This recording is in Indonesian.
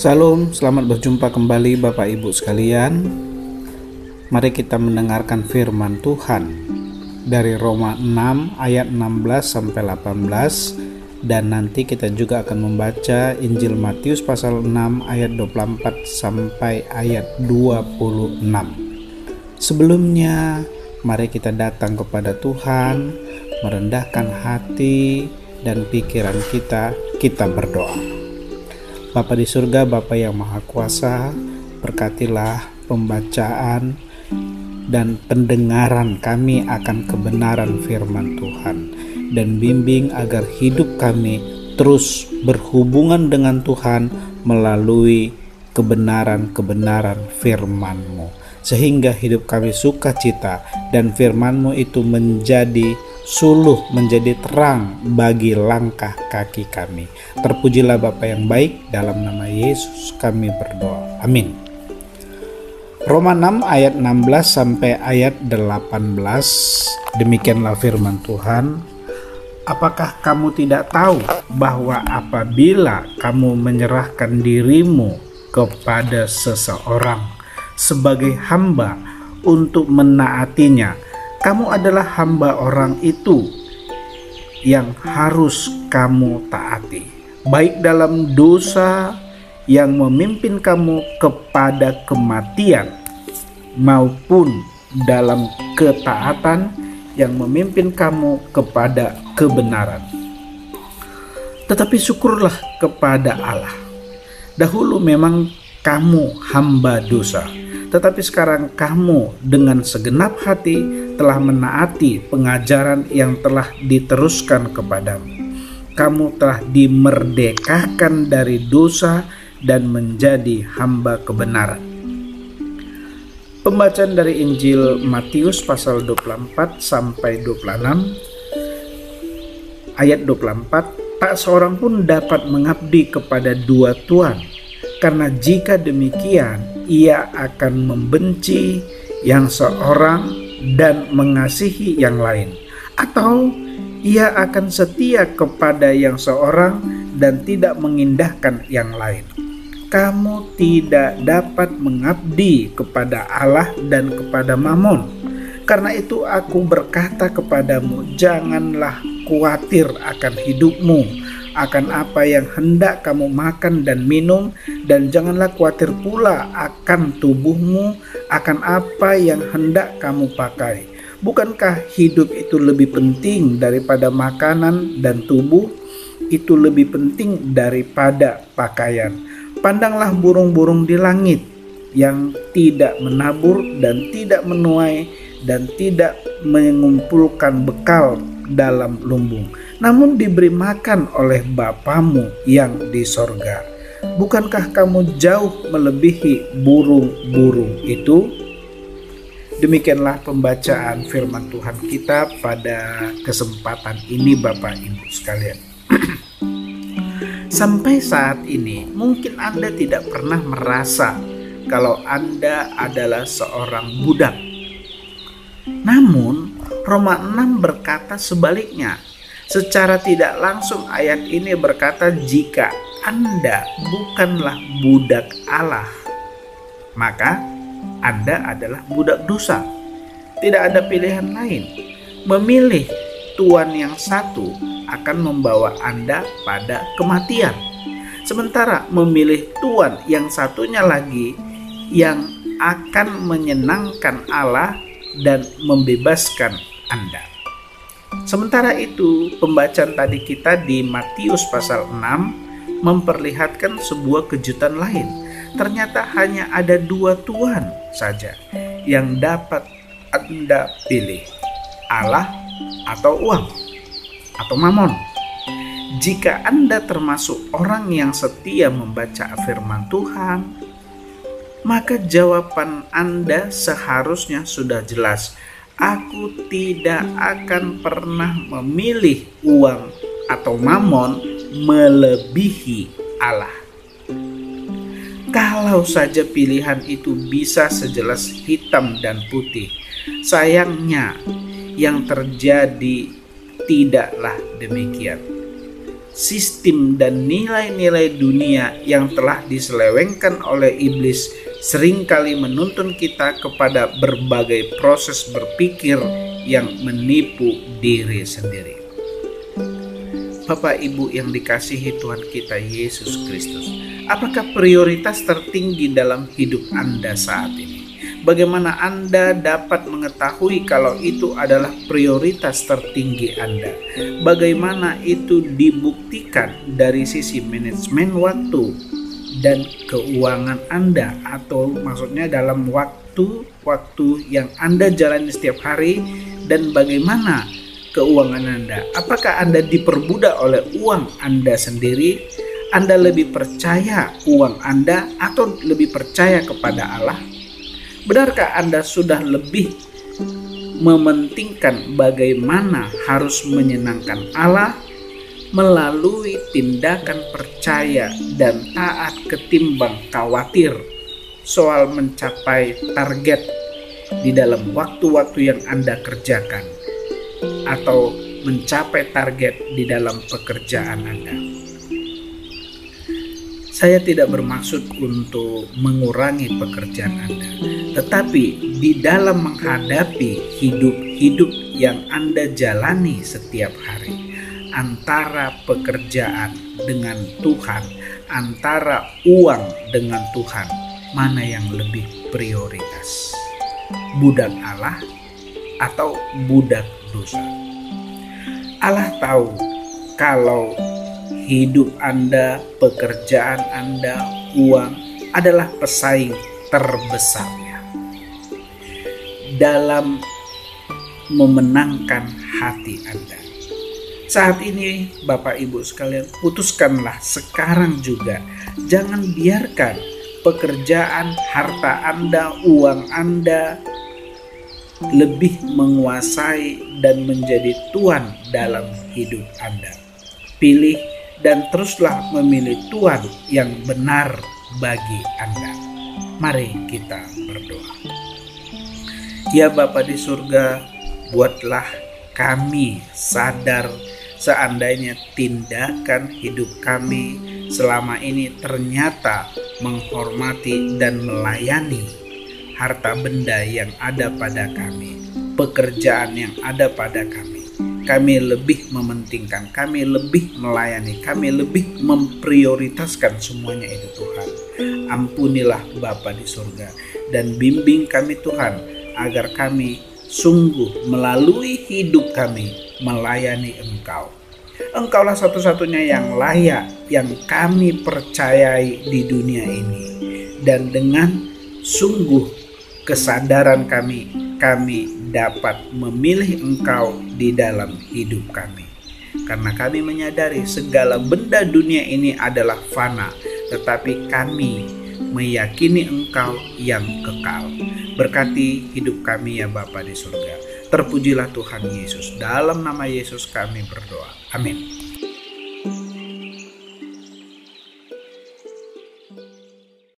Salam, selamat berjumpa kembali Bapak Ibu sekalian. Mari kita mendengarkan firman Tuhan dari Roma 6 ayat 16 sampai 18, dan nanti kita juga akan membaca Injil Matius pasal 6 ayat 24 sampai ayat 26. Sebelumnya, mari kita datang kepada Tuhan, merendahkan hati dan pikiran kita berdoa. Bapa di surga, Bapa yang Maha Kuasa, berkatilah pembacaan dan pendengaran kami akan kebenaran firman Tuhan, dan bimbing agar hidup kami terus berhubungan dengan Tuhan melalui kebenaran-kebenaran firman-Mu, sehingga hidup kami sukacita dan firman-Mu itu menjadi suluh, menjadi terang bagi langkah kaki kami. Terpujilah Bapa yang baik, dalam nama Yesus kami berdoa. Amin. Roma 6 ayat 16 sampai ayat 18. Demikianlah firman Tuhan. Apakah kamu tidak tahu bahwa apabila kamu menyerahkan dirimu kepada seseorang sebagai hamba untuk menaatinya, kamu adalah hamba orang itu yang harus kamu taati, baik dalam dosa yang memimpin kamu kepada kematian, maupun dalam ketaatan yang memimpin kamu kepada kebenaran. Tetapi syukurlah kepada Allah. Dahulu memang kamu hamba dosa, tetapi sekarang kamu dengan segenap hati telah menaati pengajaran yang telah diteruskan kepadamu. Kamu telah dimerdekakan dari dosa dan menjadi hamba kebenaran. Pembacaan dari Injil Matius pasal 24 sampai 26. Ayat 24, tak seorang pun dapat mengabdi kepada dua tuan, karena jika demikian ia akan membenci yang seorang dan mengasihi yang lain, atau ia akan setia kepada yang seorang dan tidak mengindahkan yang lain. Kamu tidak dapat mengabdi kepada Allah dan kepada Mamon. Karena itu aku berkata kepadamu, janganlah khawatir akan hidupmu, akan apa yang hendak kamu makan dan minum, dan janganlah khawatir pula akan tubuhmu, akan apa yang hendak kamu pakai. Bukankah hidup itu lebih penting daripada makanan, dan tubuh itu lebih penting daripada pakaian? Pandanglah burung-burung di langit yang tidak menabur dan tidak menuai dan tidak mengumpulkan bekal dalam lumbung, namun diberi makan oleh Bapamu yang di sorga. Bukankah kamu jauh melebihi burung-burung itu? Demikianlah pembacaan firman Tuhan kita pada kesempatan ini, Bapak Ibu sekalian. Sampai saat ini mungkin Anda tidak pernah merasa kalau Anda adalah seorang budak. Namun Roma 6 berkata sebaliknya. Secara tidak langsung ayat ini berkata, jika Anda bukanlah budak Allah, maka Anda adalah budak dosa. Tidak ada pilihan lain. Memilih tuan yang satu akan membawa Anda pada kematian. Sementara memilih tuan yang satunya lagi yang akan menyenangkan Allah dan membebaskan Anda. Sementara itu, pembacaan tadi kita di Matius pasal 6 memperlihatkan sebuah kejutan lain. Ternyata hanya ada dua tuan saja yang dapat Anda pilih, Allah atau uang atau mamon. Jika Anda termasuk orang yang setia membaca firman Tuhan, maka jawaban Anda seharusnya sudah jelas. Aku tidak akan pernah memilih uang atau mamon melebihi Allah. Kalau saja pilihan itu bisa sejelas hitam dan putih, sayangnya yang terjadi tidaklah demikian. sistem dan nilai-nilai dunia yang telah diselewengkan oleh iblis seringkali menuntun kita kepada berbagai proses berpikir yang menipu diri sendiri. Bapak Ibu yang dikasihi Tuhan kita Yesus Kristus, apakah prioritas tertinggi dalam hidup Anda saat ini? Bagaimana Anda dapat mengetahui kalau itu adalah prioritas tertinggi Anda? Bagaimana itu dibuktikan dari sisi manajemen waktu dan keuangan Anda, atau maksudnya dalam waktu yang Anda jalani setiap hari, dan bagaimana keuangan Anda? Apakah Anda diperbudak oleh uang Anda sendiri? Anda lebih percaya uang Anda atau lebih percaya kepada Allah? Benarkah Anda sudah lebih mementingkan bagaimana harus menyenangkan Allah melalui tindakan percaya dan taat ketimbang khawatir soal mencapai target di dalam waktu-waktu yang Anda kerjakan atau mencapai target di dalam pekerjaan Anda? Saya tidak bermaksud untuk mengurangi pekerjaan Anda, tetapi di dalam menghadapi hidup yang Anda jalani setiap hari, antara pekerjaan dengan Tuhan, antara uang dengan Tuhan, mana yang lebih prioritas? Budak Allah atau budak dosa? Allah tahu kalau hidup Anda, pekerjaan Anda, uang adalah pesaing terbesarnya dalam memenangkan hati Anda. Saat ini Bapak Ibu sekalian, putuskanlah sekarang juga. Jangan biarkan pekerjaan, harta Anda, uang Anda lebih menguasai dan menjadi tuan dalam hidup Anda. Pilih dan teruslah memilih Tuhan yang benar bagi Anda. Mari kita berdoa. Ya Bapa di surga, buatlah kami sadar seandainya tindakan hidup kami selama ini ternyata menghormati dan melayani harta benda yang ada pada kami, pekerjaan yang ada pada kami. Kami lebih mementingkan, kami lebih melayani, kami lebih memprioritaskan semuanya itu Tuhan. Ampunilah Bapa di surga dan bimbing kami Tuhan agar kami sungguh melalui hidup kami melayani Engkau. Engkaulah satu-satunya yang layak, yang kami percayai di dunia ini. Dan dengan sungguh kesadaran kami dapat memilih Engkau di dalam hidup kami. Karena kami menyadari segala benda dunia ini adalah fana, tetapi kami meyakini Engkau yang kekal. Berkati hidup kami ya Bapa di surga. Terpujilah Tuhan Yesus. Dalam nama Yesus kami berdoa. Amin.